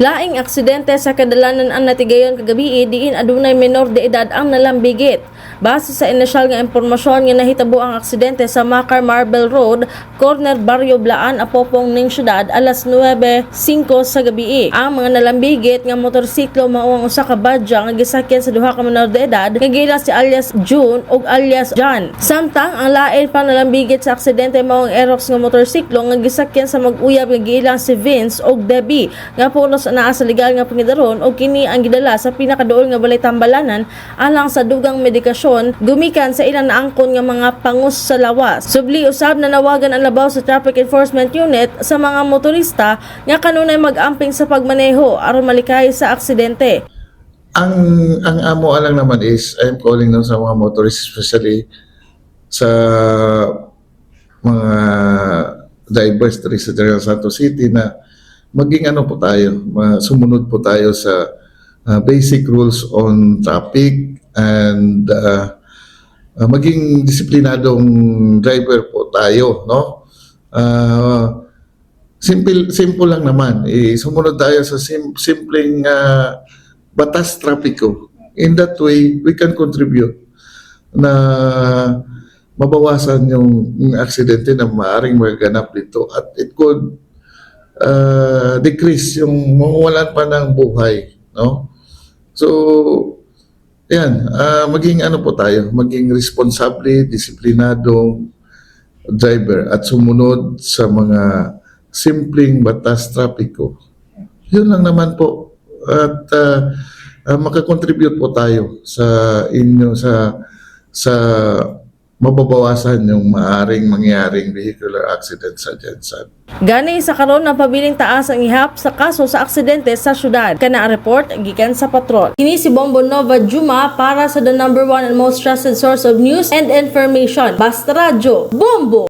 Laing aksidente sa kadalanan ang natigayon kagabi diin adunay menor de edad ang nalambigit. Base sa inisyal nga impormasyon nga nahitabo ang aksidente sa Macar Marble Road, corner Barrio Blaan, Apopong ning syudad alas 9:05 sa gabi. Ang mga nalambigit nga motorsiklo mao ang usa ka badya nga gisakyan sa duha ka menor de edad nga gila si alias June ug alias John. Samtang ang lain pang nalambigit sa aksidente mao ang Aerox nga motorsiklo nga gisakyan sa mag-uyab nga gilang si Vince ug Debbie nga punos naa sa legal nga pangidaron o kini ang gidala sa pinakaduol nga balay tambalanan alang sa dugang medikasyon gumikan sa ilang naangkon nga mga pangus sa lawas. Subli usab na nawagan ang labaw sa Traffic Enforcement Unit sa mga motorista nga kanunay mag-amping sa pagmaneho aron malikay sa aksidente. Ang amo alang naman is I'm calling na sa mga motorists, especially sa mga drivers diri sa General Santos City, na maging ano po tayo, sumunod po tayo sa basic rules on traffic and maging disiplinadong driver po tayo, no? Simple lang naman. Sumunod tayo sa simpleng batas trapiko. In that way, we can contribute na mabawasan yung aksidente na maaaring magaganap dito, at it could decrease yung mawawalan pa ng buhay, no? So, yan, maging ano po tayo, maging responsable, disiplinadong driver at sumunod sa mga simpleng batas trapiko. Yun lang naman po. At makakontribute po tayo sa inyo sa mababawasan yung maaring mangyaring vehicular accident sa Jensan. Gani sa karon na pabiling taas ang ihap sa kaso sa aksidente sa syudad. Kana ang report gikan sa patrol. Kini si Bombo Nova Juma para sa the #1 and most trusted source of news and information. Basta Radyo, Bombo!